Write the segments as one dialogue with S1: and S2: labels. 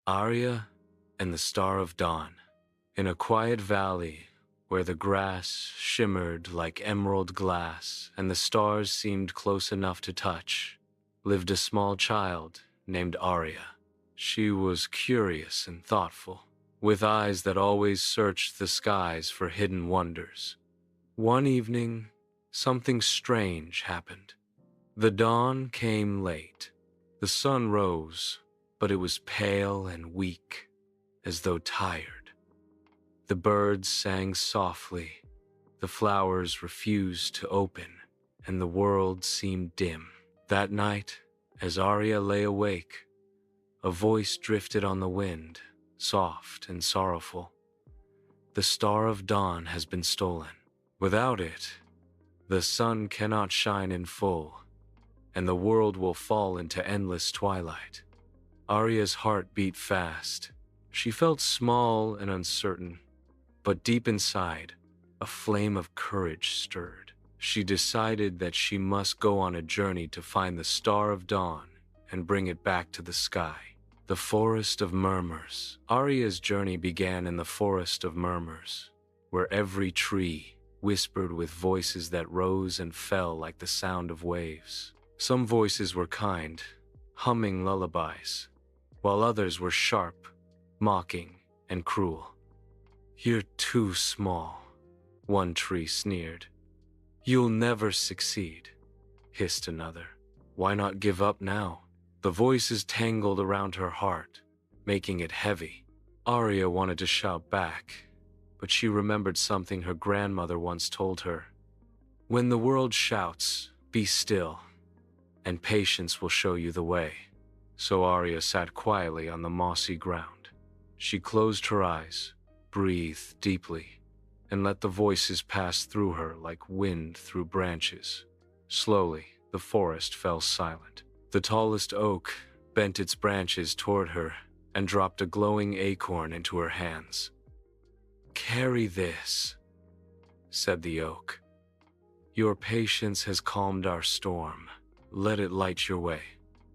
S1: Aria and the Star of Dawn. In a quiet valley where the grass shimmered like emerald glass and the stars seemed close enough to touch, lived a small child named Aria. She was curious and thoughtful, with eyes that always searched the skies for hidden wonders. One evening, something strange happened. The dawn came late. The sun rose, but it was pale and weak, as though tired. The birds sang softly, the flowers refused to open, and the world seemed dim. That night, as Aria lay awake, a voice drifted on the wind, soft and sorrowful. The Star of Dawn has been stolen. Without it, the sun cannot shine in full, and the world will fall into endless twilight. Aria's heart beat fast. She felt small and uncertain, but deep inside, a flame of courage stirred. She decided that she must go on a journey to find the Star of Dawn and bring it back to the sky. The Forest of Murmurs. Aria's journey began in the Forest of Murmurs, where every tree whispered with voices that rose and fell like the sound of waves. Some voices were kind, humming lullabies, while others were sharp, mocking, and cruel. "You're too small," one tree sneered. "You'll never succeed," hissed another. "Why not give up now?" The voices tangled around her heart, making it heavy. Aria wanted to shout back, but she remembered something her grandmother once told her. "When the world shouts, be still, and patience will show you the way." So Aria sat quietly on the mossy ground. She closed her eyes, breathed deeply, and let the voices pass through her like wind through branches. Slowly, the forest fell silent. The tallest oak bent its branches toward her and dropped a glowing acorn into her hands. "Carry this," said the oak. "Your patience has calmed our storm. Let it light your way."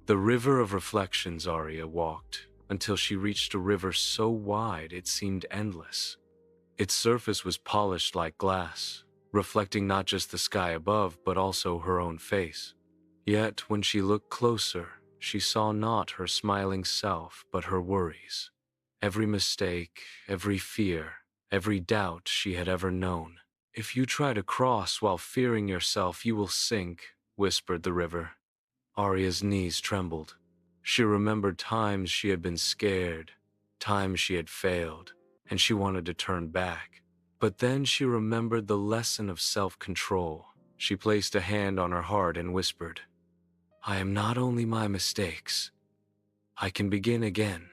S1: The river of reflections Aria walked until she reached a river so wide it seemed endless. Its surface was polished like glass, reflecting not just the sky above but also her own face. Yet when she looked closer, she saw not her smiling self but her worries. Every mistake, every fear, every doubt she had ever known. "If you try to cross while fearing yourself, you will sink," whispered the river. Aria's knees trembled. She remembered times she had been scared, times she had failed, and she wanted to turn back. But then she remembered the lesson of self-control. She placed a hand on her heart and whispered, "I am not only my mistakes. I can begin again."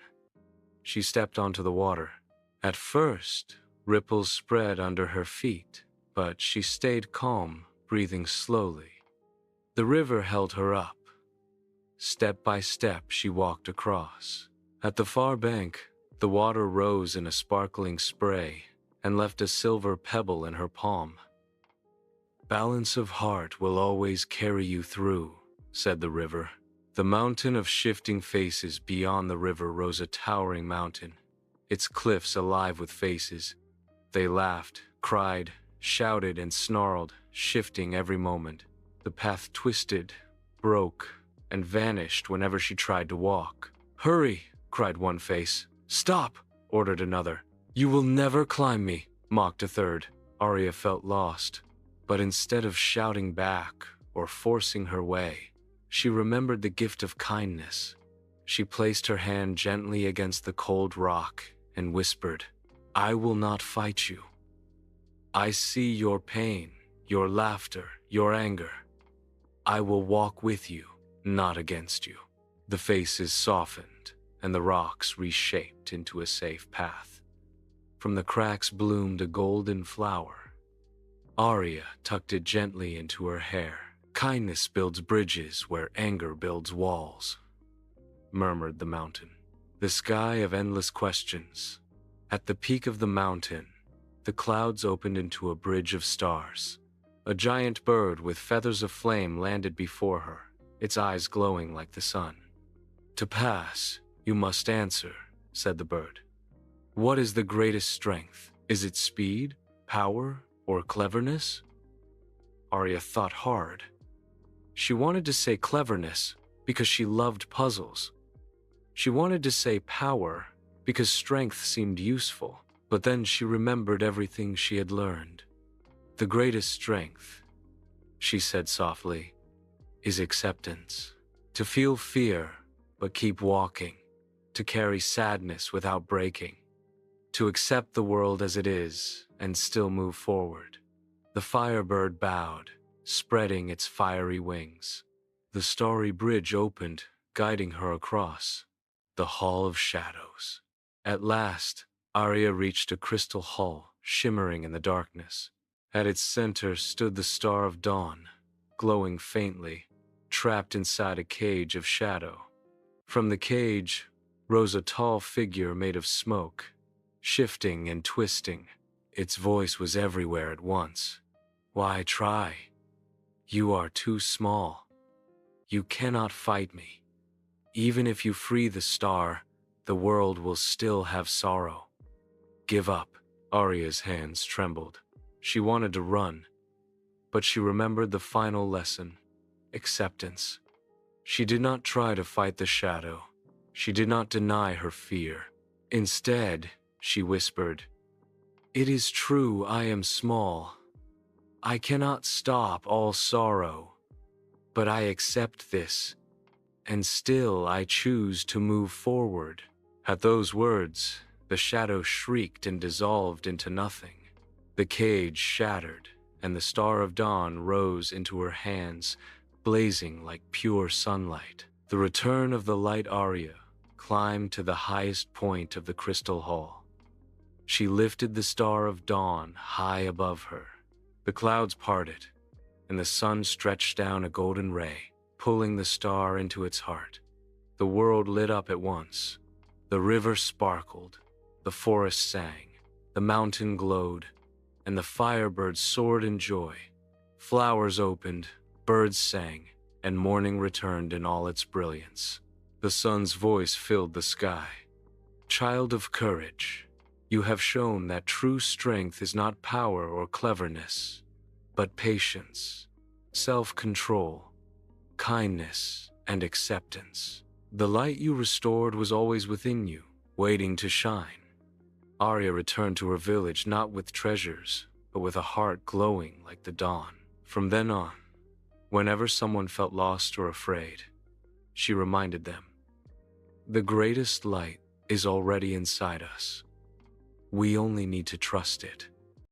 S1: She stepped onto the water. At first, ripples spread under her feet, but she stayed calm, breathing slowly. The river held her up. Step by step, she walked across. At the far bank, the water rose in a sparkling spray and left a silver pebble in her palm. "Balance of heart will always carry you through," said the river. The mountain of shifting faces beyond the river rose, a towering mountain, its cliffs alive with faces. They laughed, cried, shouted, and snarled, shifting every moment. The path twisted, broke, and vanished whenever she tried to walk. "Hurry!" cried one face. "Stop!" ordered another. "You will never climb me!" mocked a third. Aria felt lost, but instead of shouting back or forcing her way, she remembered the gift of kindness. She placed her hand gently against the cold rock and whispered, "I will not fight you. I see your pain, your laughter, your anger. I will walk with you, not against you." The faces softened, and the rocks reshaped into a safe path. From the cracks bloomed a golden flower. Aria tucked it gently into her hair. "Kindness builds bridges where anger builds walls," murmured the mountain. The sky of endless questions. At the peak of the mountain, the clouds opened into a bridge of stars. A giant bird with feathers of flame landed before her, its eyes glowing like the sun. "To pass, you must answer," said the bird. What is the greatest strength? Is it speed, power, or cleverness? Aria thought hard. She wanted to say cleverness because she loved puzzles. She wanted to say power because strength seemed useful, but then she remembered everything she had learned. The greatest strength, she said softly, is acceptance. To feel fear, but keep walking. To carry sadness without breaking. To accept the world as it is and still move forward. The firebird bowed, spreading its fiery wings. The starry bridge opened, guiding her across the Hall of Shadows. At last, Aria reached a crystal hall, shimmering in the darkness. At its center stood the Star of Dawn, glowing faintly, trapped inside a cage of shadow. From the cage rose a tall figure made of smoke, shifting and twisting. Its voice was everywhere at once. Why try? You are too small. You cannot fight me. Even if you free the star, the world will still have sorrow. Give up. Aria's hands trembled. She wanted to run, but she remembered the final lesson, acceptance. She did not try to fight the shadow. She did not deny her fear. Instead, she whispered, "It is true I am small. I cannot stop all sorrow, but I accept this, and still I choose to move forward." At those words, the shadow shrieked and dissolved into nothing. The cage shattered, and the Star of Dawn rose into her hands, blazing like pure sunlight. The return of the light Aria climbed to the highest point of the crystal hall. She lifted the Star of Dawn high above her. The clouds parted, and the sun stretched down a golden ray, pulling the star into its heart. The world lit up at once. The river sparkled, the forest sang, the mountain glowed, and the firebird soared in joy. Flowers opened, birds sang, and morning returned in all its brilliance. The sun's voice filled the sky. Child of courage, you have shown that true strength is not power or cleverness, but patience, self-control, kindness, and acceptance. The light you restored was always within you, waiting to shine. Aria returned to her village not with treasures, but with a heart glowing like the dawn. From then on, whenever someone felt lost or afraid, she reminded them, the greatest light is already inside us. We only need to trust it.